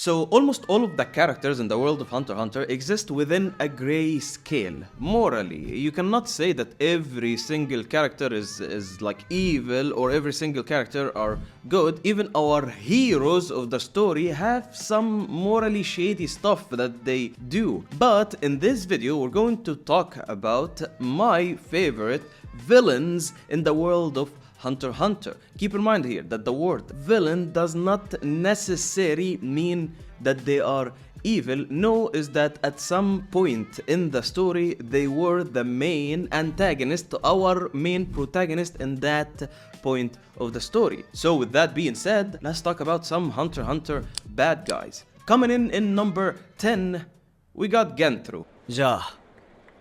So almost all of the characters in the world of Hunter x Hunter exist within a gray scale. Morally, you cannot say that every single character is like evil or every single character are good. Even our heroes of the story have some morally shady stuff that they do. But in this video, we're going to talk about my favorite villains in the world of Hunter x Hunter. Keep in mind here that the word villain does not necessarily mean that they are evil. No, is that at some point in the story they were the main antagonist, our main protagonist in that point of the story. So with that being said, let's talk about some Hunter x Hunter bad guys. Coming in number 10, we got Genthru. じゃあ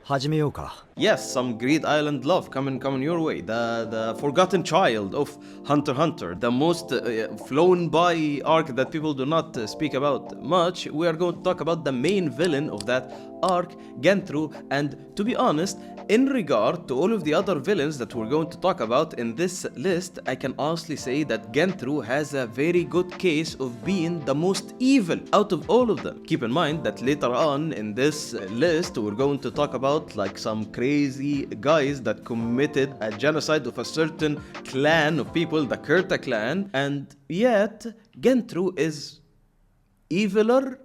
始めようか。 Yes, some Greed Island love coming your way. The forgotten child of Hunter x Hunter, the most flown by arc that people do not speak about much. We are going to talk about the main villain of that arc, Genthru. And to be honest, in regard to all of the other villains that we're going to talk about in this list, I can honestly say that Genthru has a very good case of being the most evil out of all of them. Keep in mind that later on in this list, we're going to talk about like some crazy guys that committed a genocide of a certain clan of people, the Kurta clan, and yet Genthru is eviler.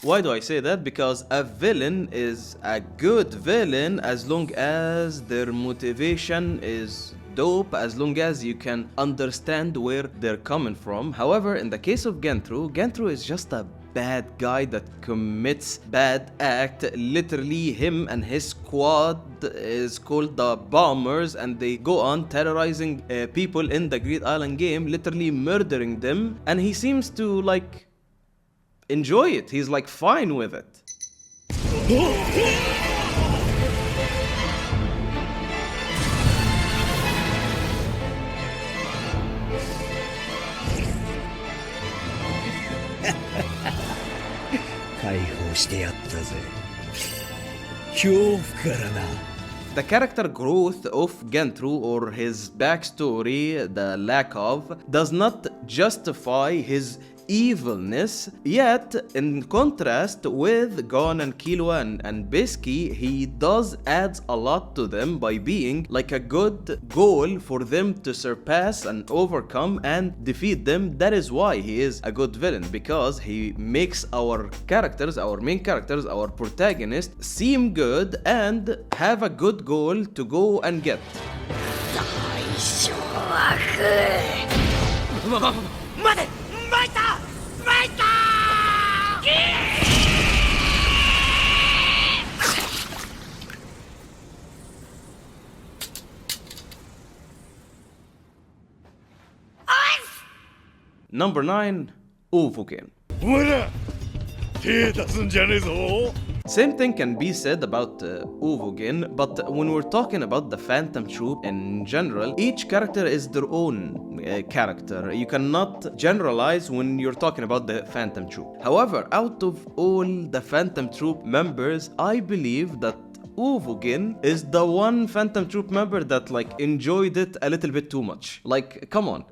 Why do I say that? Because a villain is a good villain as long as their motivation is dope, as long as you can understand where they're coming from. However, in the case of Genthru is just a bad guy that commits bad act. Literally, him and his squad is called the Bombers, and they go on terrorizing people in the Greed Island game, literally murdering them, and he seems to like enjoy it. He's like fine with it. 解放してやったぜ。恐怖からな。 The character growth of Genthru, or his backstory, the lack of, does not justify his evilness, yet in contrast with Gon and Killua and Bisky, he does add a lot to them by being like a good goal for them to surpass and overcome and defeat them. That is why he is a good villain, because he makes our characters, our main characters, our protagonists seem good and have a good goal to go and get. Number 9, Uvogin. Same thing can be said about Uvogin, but when we're talking about the Phantom Troupe in general, each character is their own character. You cannot generalize when you're talking about the Phantom Troupe. However, out of all the Phantom Troupe members, I believe that Uvogin is the one Phantom Troupe member that like enjoyed it a little bit too much. Like, come on.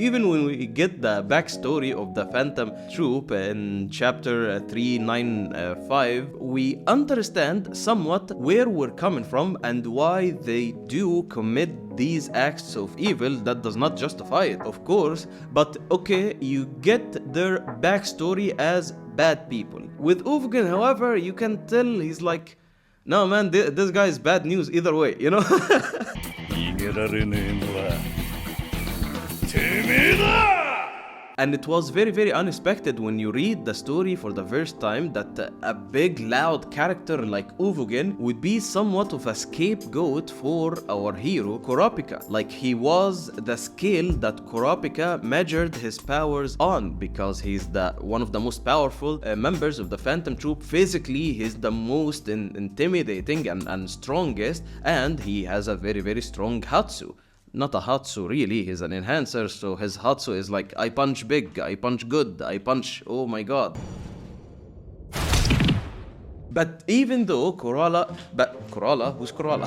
Even when we get the backstory of the Phantom Troupe in chapter 395, we understand somewhat where we're coming from and why they do commit these acts of evil. That does not justify it, of course, but okay, you get their backstory as bad people. With Uvogin, however, you can tell he's like, no man, this guy is bad news either way, you know? And it was very, very unexpected when you read the story for the first time that a big, loud character like Uvogin would be somewhat of a scapegoat for our hero, Kurapika. Like, he was the scale that Kurapika measured his powers on, because he's one of the most powerful members of the Phantom Troupe. Physically, he's the most intimidating and strongest, and he has a very, very strong Hatsu. Not a Hatsu really, he's an enhancer, so his Hatsu is like, I punch big, I punch good, I punch, oh my god. But even though Chrollo, who's Chrollo?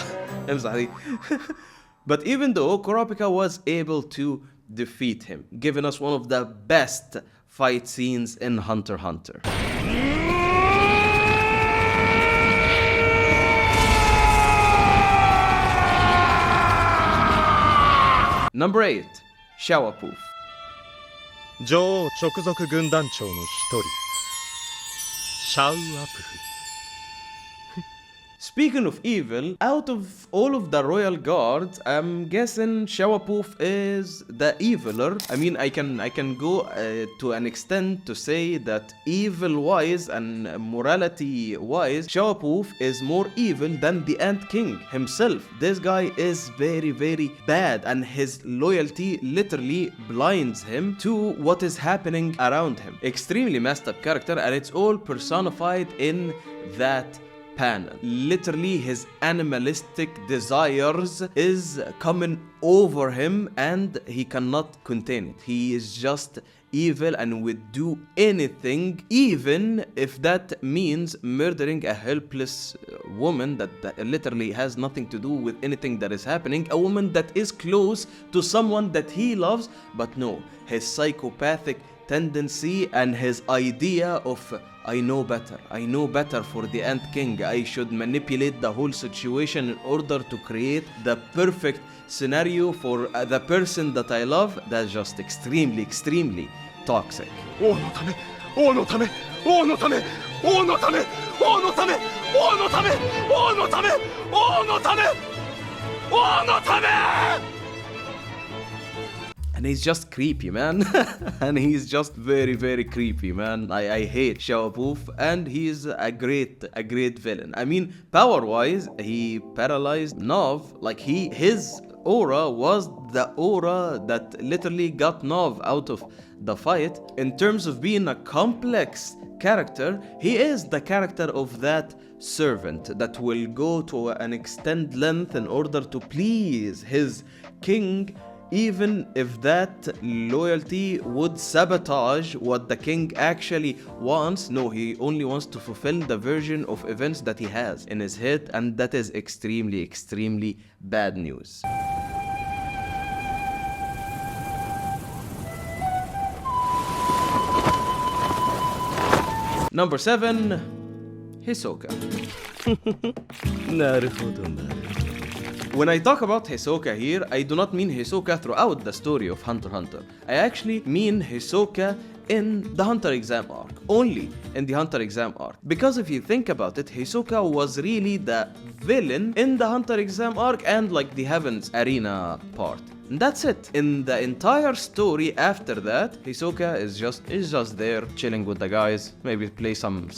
But even though Kurapika was able to defeat him, giving us one of the best fight scenes in Hunter x Hunter. Number 8. Shaiapouf. 女王直属軍団長の一人シャウアプフ Speaking of evil, out of all of the royal guards, I'm guessing Shaiapouf is the eviler. I mean, I can go to an extent to say that evil-wise and morality-wise, Shaiapouf is more evil than the Ant King himself. This guy is very, very bad, and his loyalty literally blinds him to what is happening around him. Extremely messed up character, and it's all personified in that panel. Literally, his animalistic desires is coming over him and he cannot contain it. He is just evil and would do anything, even if that means murdering a helpless woman that literally has nothing to do with anything that is happening, a woman that is close to someone that he loves. But no, his psychopathic tendency and his idea of I know better for the Ant King. I should manipulate the whole situation in order to create the perfect scenario for the person that I love. That's just extremely, extremely toxic. 王のため王のため王のため王のため王のため王のため王のため王のため王のため And he's just creepy, man. And he's just very, very creepy, man. I hate Shaiapouf, and he's a great villain. I mean, power-wise, he paralyzed Nov. Like, his aura was the aura that literally got Nov out of the fight. In terms of being a complex character, he is the character of that servant that will go to an extended length in order to please his king, even if that loyalty would sabotage what the king actually wants. No, he only wants to fulfill the version of events that he has in his head, and that is extremely, extremely bad news. Number 7. Hisoka. なるほどな。 When I talk about Hisoka here, I do not mean Hisoka throughout the story of Hunter x Hunter. I actually mean Hisoka in the Hunter exam arc. Only in the Hunter exam arc. Because if you think about it, Hisoka was really the villain in the Hunter exam arc and like the Heavens Arena part. And that's it. In the entire story after that, Hisoka is just there chilling with the guys, maybe play some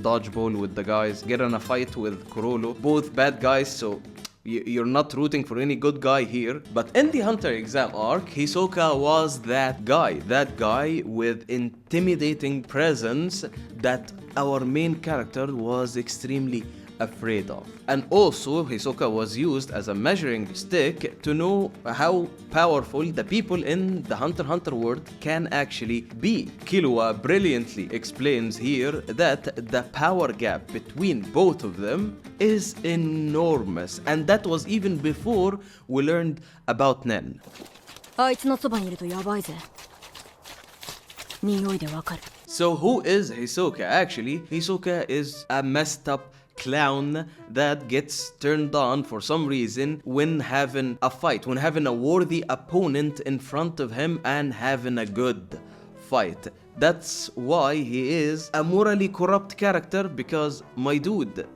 dodgeball with the guys, get in a fight with Chrollo, both bad guys, so you're not rooting for any good guy here. But in the Hunter exam arc, Hisoka was that guy with intimidating presence that our main character was extremely afraid of. And also, Hisoka was used as a measuring stick to know how powerful the people in the Hunter x Hunter world can actually be. Killua brilliantly explains here that the power gap between both of them is enormous, and that was even before we learned about Nen. あいつのそばにいるとやばいぜ。匂いでわかる。 So who is Hisoka? Actually, Hisoka is a messed up clown that gets turned on for some reason when having a fight, when having a worthy opponent in front of him and having a good fight. That's why he is a morally corrupt character, because my dude,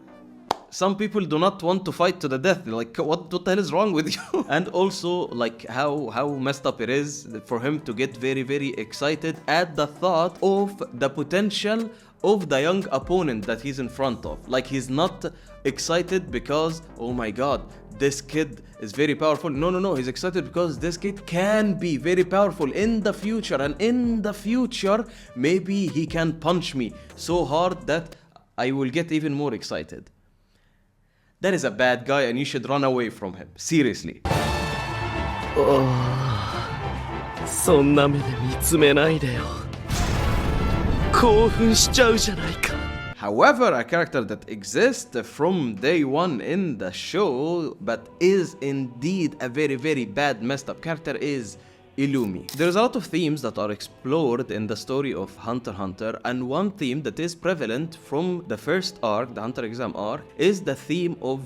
some people do not want to fight to the death. Like, what the hell is wrong with you? And also, like, how messed up it is for him to get very, very excited at the thought of the potential of the young opponent that he's in front of. Like, he's not excited because, oh my god, this kid is very powerful. No, he's excited because this kid can be very powerful in the future, and in the future, maybe he can punch me so hard that I will get even more excited. That is a bad guy, and you should run away from him. Seriously. そんな目で見つめないでよ。興奮しちゃうじゃないか。 However, a character that exists from day one in the show, but is indeed a very, very bad, messed up character, is Illumi. There's a lot of themes that are explored in the story of Hunter x Hunter, and one theme that is prevalent from the first arc, the Hunter exam arc, is the theme of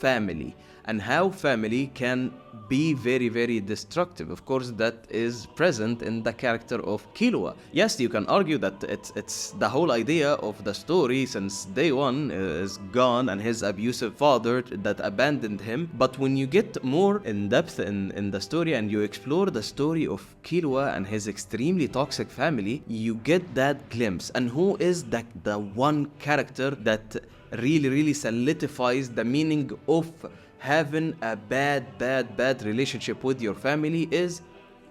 family and how family can be very, very destructive. Of course, that is present in the character of Killua. Yes, you can argue that it's the whole idea of the story since day one is gone and his abusive father that abandoned him. But when you get more in depth in the story and you explore the story of Killua and his extremely toxic family, you get that glimpse. And who is the one character that really solidifies the meaning of having a bad relationship with your family is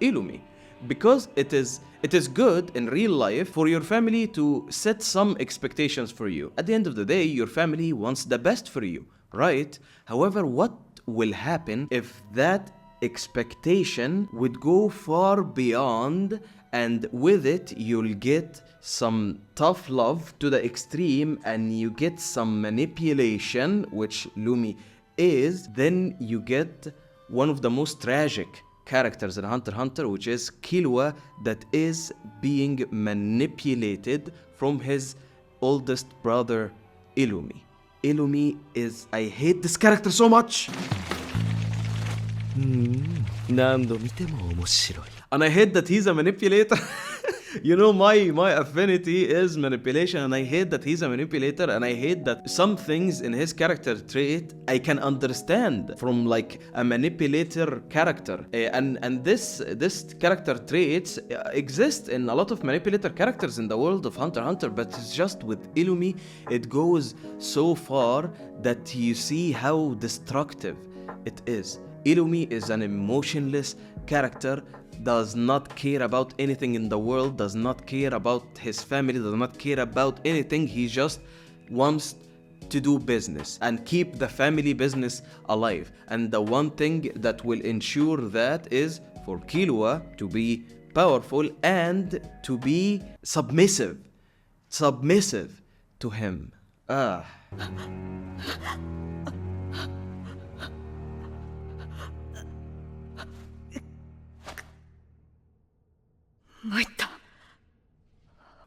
Illumi. Because it is good in real life for your family to set some expectations for you. At the end of the day, your family wants the best for you, right? However, what will happen if that expectation would go far beyond, and with it you'll get some tough love to the extreme and you get some manipulation, which Illumi is, then you get one of the most tragic characters in Hunter x Hunter, which is Killua, that is being manipulated from his oldest brother Illumi. Illumi is... I hate this character so much! 何度見ても面白い And I hate that he's a manipulator. You know, my affinity is manipulation, and I hate that he's a manipulator, and I hate that some things in his character trait I can understand from like a manipulator character. And this character traits exist in a lot of manipulator characters in the world of Hunter x Hunter, but it's just with Illumi, it goes so far that you see how destructive it is. Illumi is an emotionless character, does not care about anything in the world, does not care about his family, does not care about anything. He just wants to do business and keep the family business alive. And the one thing that will ensure that is for Killua to be powerful and to be submissive to him.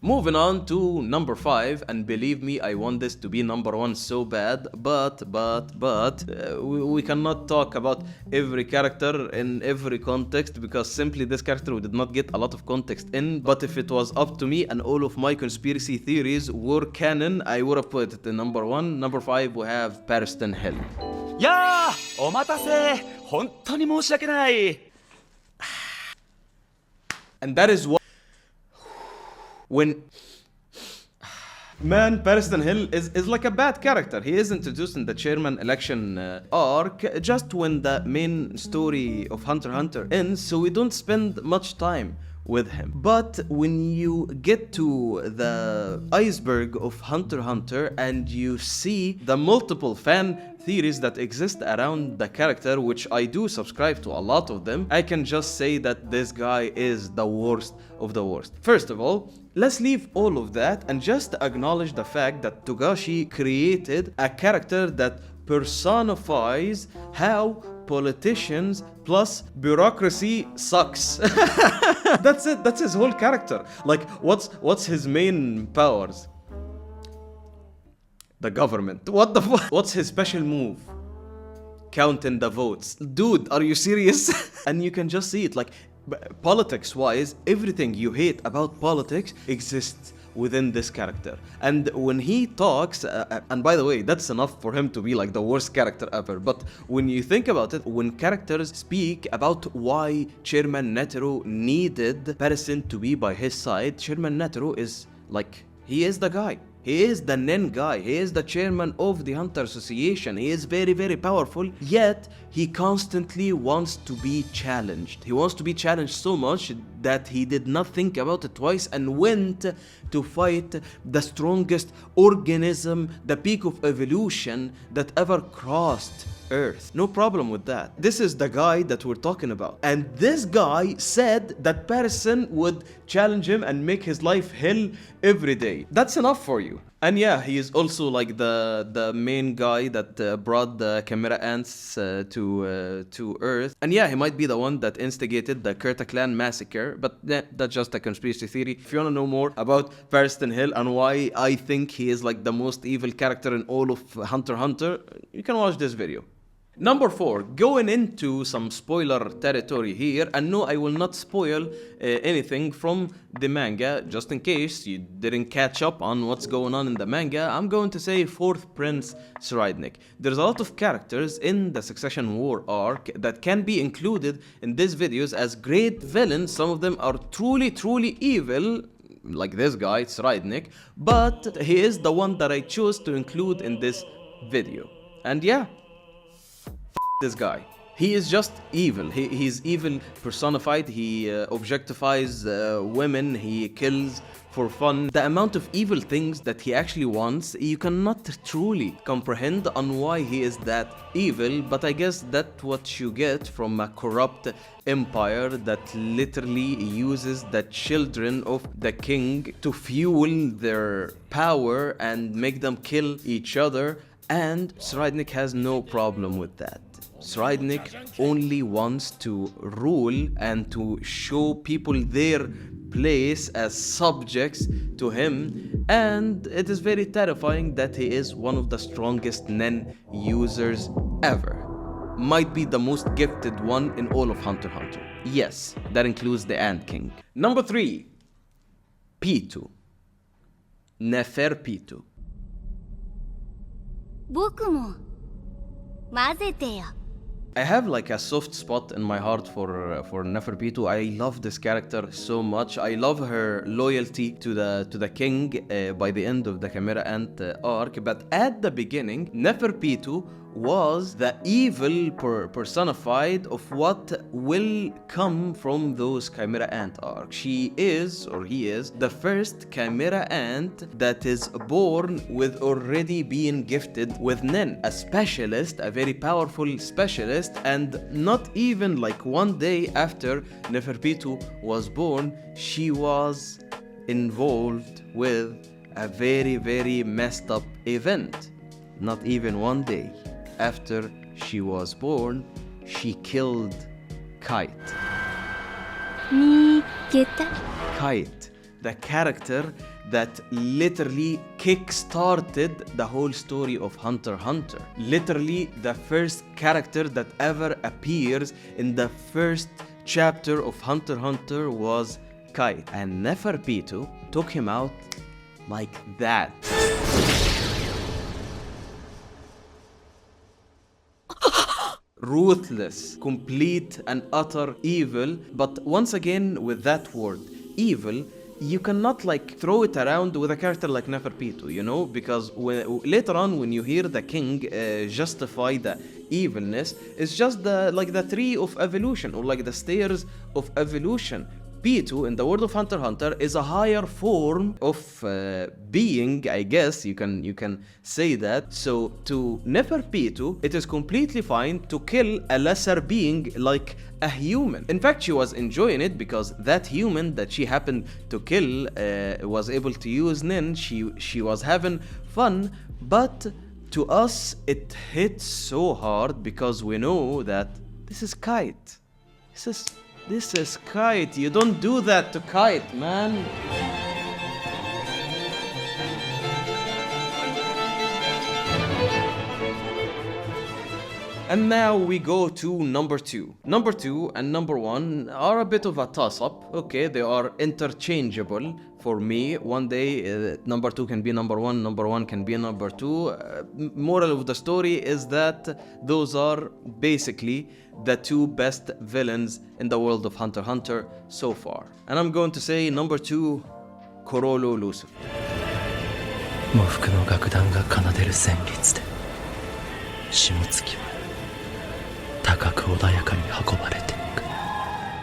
Moving on to number 5, and believe me, I want this to be number 1 so bad, but we cannot talk about every character in every context, because simply this character we did not get a lot of context in. But if it was up to me and all of my conspiracy theories were canon, I would have put it in number 1. Number 5, we have Pariston Hill. やあ、お待たせ。本当に申し訳ない。 And that is what... When... Man, Pariston Hill is like a bad character. He is introduced in the chairman election arc just when the main story of Hunter x Hunter ends, so we don't spend much time with him. But when you get to the iceberg of Hunter x Hunter and you see the multiple fan theories that exist around the character, which I do subscribe to a lot of them, I can just say that this guy is the worst of the worst. First of all, let's leave all of that and just acknowledge the fact that Togashi created a character that personifies how politicians plus bureaucracy sucks. That's it. That's his whole character. Like, what's his main powers? The government. What the fuck? What's his special move? Counting the votes. Dude, are you serious? And you can just see it, like, politics wise, everything you hate about politics exists within this character. And when he talks, and by the way, that's enough for him to be like the worst character ever, but when you think about it, when characters speak about why Chairman Neteru needed Pariston to be by his side, Chairman Neteru is like, he is the guy. He is the Nen guy. He is the chairman of the Hunter Association. He is very, very powerful, yet he constantly wants to be challenged. He wants to be challenged so much that he did not think about it twice and went to fight the strongest organism, the peak of evolution that ever crossed Earth. No problem with that. This is the guy that we're talking about. And this guy said that Pariston would challenge him and make his life hell every day. That's enough for you. And yeah, he is also like the main guy that brought the Chimera ants to Earth. And yeah, he might be the one that instigated the Kurta clan massacre, but that's just a conspiracy theory. If you want to know more about Pariston Hill and why I think he is like the most evil character in all of Hunter x Hunter, you can watch this video. Number 4, going into some spoiler territory here, and no, I will not spoil anything from the manga, just in case you didn't catch up on what's going on in the manga. I'm going to say 4th Prince Tserriednich. There's a lot of characters in the Succession War arc that can be included in these videos as great villains. Some of them are truly evil, like this guy, Tserriednich, but he is the one that I chose to include in this video. And yeah, this guy. He is just evil. He's evil personified. He objectifies women. He kills for fun. The amount of evil things that he actually wants, you cannot truly comprehend on why he is that evil, but I guess that's what you get from a corrupt empire that literally uses the children of the king to fuel their power and make them kill each other, and Tserriednich has no problem with that. Tserriednich only wants to rule and to show people their place as subjects to him, and it is very terrifying that he is one of the strongest Nen users ever. Might be the most gifted one in all of Hunter x Hunter. Yes, that includes the Ant King. Number 3, Pitou. Neferpitou. 僕も混ぜてよ I have like a soft spot in my heart for Neferpitou. I love this character so much. I love her loyalty to the king by the end of the Chimera Ant arc. But at the beginning, Neferpitou was the evil personified of what will come from those Chimera Ant arcs. She is, or he is, the first Chimera Ant that is born with already being gifted with Nen, a specialist, a very powerful specialist, and not even like one day after Neferpitou was born, she was involved with a very messed up event. Not even one day after she was born, she killed Kite. Kite, the character that literally kick-started the whole story of Hunter x Hunter. Literally the first character that ever appears in the first chapter of Hunter x Hunter was Kite. And Neferpitou took him out like that. Ruthless, complete and utter evil. But once again, with that word, evil, you cannot like throw it around with a character like Neferpitou, you know, because later on when you hear the king justify the evilness, it's just the tree of evolution, or like the stairs of evolution. Pitou, in the world of Hunter x Hunter, is a higher form of being, I guess you can say that. So to Neferpitou, it is completely fine to kill a lesser being like a human. In fact, she was enjoying it because that human that she happened to kill was able to use Nen. She was having fun, but to us it hits so hard because we know that this is Kite. This is Kite. You don't do that to Kite, man. And now we go to number 2. Number 2 and number 1 are a bit of a toss-up. Okay, they are interchangeable for me. One day, number 2 can be number 1, number 1 can be number 2. Moral of the story is that those are basically the 2 best villains in the world of Hunter x Hunter so far. And I'm going to say number 2, Chrollo Lucilfer. 喪服の楽団が奏でる旋律で下月は高く穏やかに運ばれていく。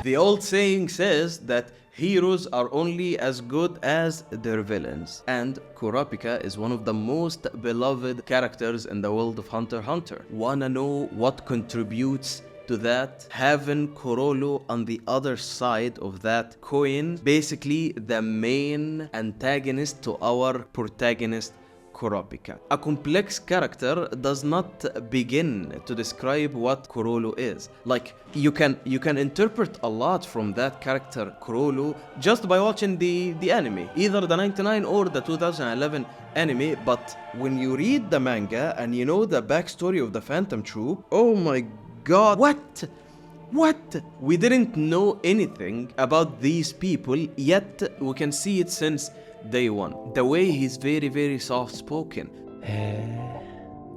The old saying says that heroes are only as good as their villains, and Kurapika is one of the most beloved characters in the world of Hunter x Hunter. Wanna know what contributes to that? Having Chrollo on the other side of that coin, basically the main antagonist to our protagonist Kurapika. A complex character does not begin to describe what Chrollo is. Like, you can interpret a lot from that character Chrollo just by watching the anime, either the 99 or the 2011 anime. But when you read the manga and you know the backstory of the Phantom Troupe, oh my god, what? We didn't know anything about these people, yet we can see it since day one. The way he's very, very soft-spoken.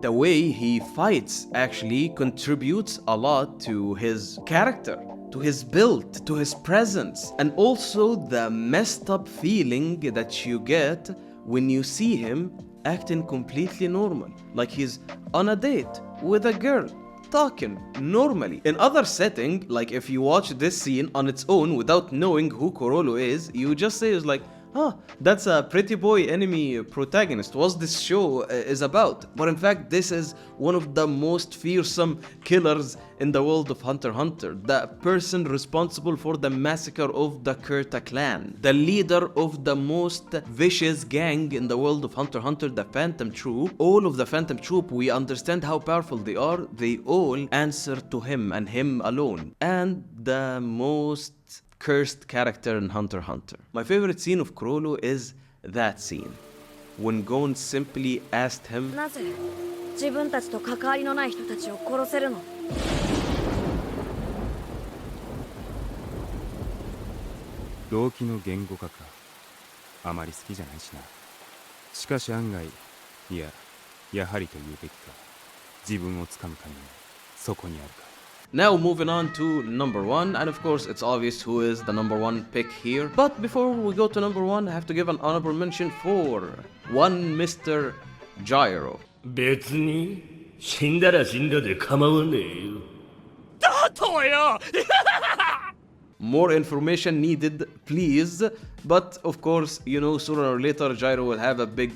The way he fights actually contributes a lot to his character, to his build, to his presence, and also the messed up feeling that you get when you see him acting completely normal. Like he's on a date with a girl, talking normally. In other setting, like if you watch this scene on its own without knowing who Chrollo is, you just say it's like, ah, that's a pretty boy enemy protagonist. What this show is about. But in fact, this is one of the most fearsome killers in the world of Hunter x Hunter. The person responsible for the massacre of the Kurta clan. The leader of the most vicious gang in the world of Hunter x Hunter, the Phantom Troupe. All of the Phantom Troupe, we understand how powerful they are. They all answer to him and him alone. And the most cursed character in Hunter x Hunter. My favorite scene of Chrollo is that scene when Gon simply asked him, なぜ自分たちと関わりのない人たちを殺せるの? 動機の言語化か。あまり好きじゃないしな。しかし案外、いや、やはりと言うべきか。自分をつかむ鍵はそこにあるか。 Now moving on to number one, and of course it's obvious who is the number one pick here. But before we go to number one, I have to give an honorable mention for one Mr. Gyro. 別に死んだら死んだで構わねえよ。だとよ。 More information needed, please. But of course, you know, sooner or later, Gyro will have a big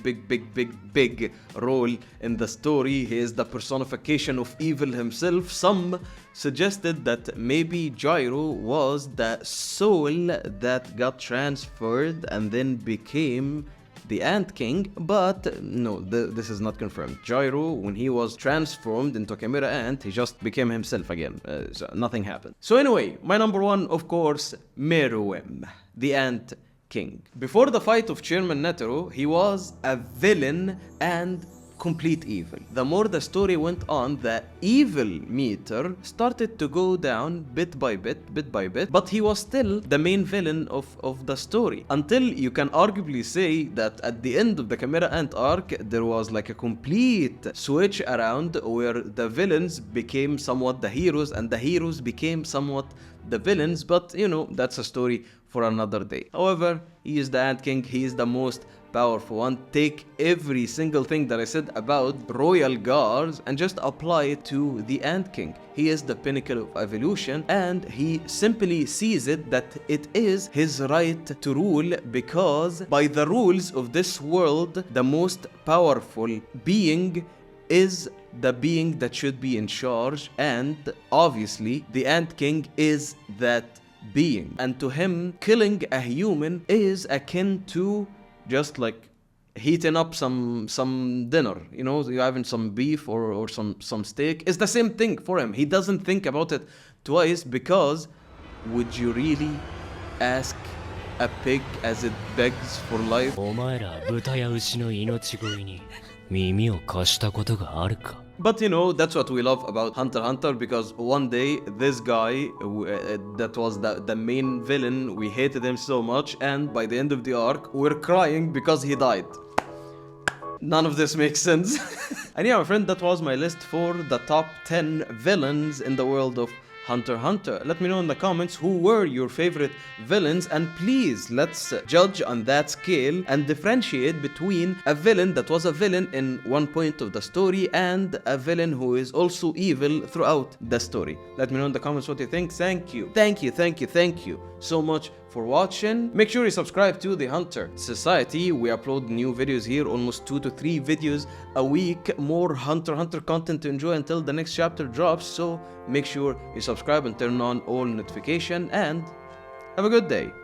role in the story. He is the personification of evil himself. Some suggested that maybe Gyro was the soul that got transferred and then became the Ant King, but no, this is not confirmed. Gyro, when he was transformed into a Chimera Ant, he just became himself again. So nothing happened. So anyway, my number one, of course, Meruem, the Ant King. Before the fight of Chairman Netero, he was a villain and complete evil. The more the story went on, the evil meter started to go down bit by bit, but he was still the main villain of the story. Until you can arguably say that at the end of the Chimera Ant arc, there was like a complete switch around where the villains became somewhat the heroes and the heroes became somewhat the villains, but you know, that's a story for another day. However, he is the Ant King, he is the most powerful one. Take every single thing that I said about royal guards and just apply it to the Ant King. He is the pinnacle of evolution, and he simply sees it that it is his right to rule, because by the rules of this world, the most powerful being is the being that should be in charge, and obviously the Ant King is that being. And to him, killing a human is akin to just like heating up some dinner, you know, you're having some beef or some steak. It's the same thing for him. He doesn't think about it twice, because would you really ask a pig as it begs for life? お前ら豚や牛の命乞いに耳を貸したことがあるか? But you know, that's what we love about Hunter x Hunter, because one day this guy that was the main villain, we hated him so much, and by the end of the arc we're crying because he died. None of this makes sense. And yeah, my friend, that was my list for the top 10 villains in the world of Hunter x Hunter. Let me know in the comments who were your favorite villains, and please let's judge on that scale and differentiate between a villain that was a villain in one point of the story and a villain who is also evil throughout the story. Let me know in the comments what you think. Thank you so much for watching. Make sure you subscribe to the Hunter Society. We upload new videos here, almost 2 to 3 videos a week. More Hunter x Hunter content to enjoy until the next chapter drops, so make sure you subscribe and turn on all notification, and have a good day.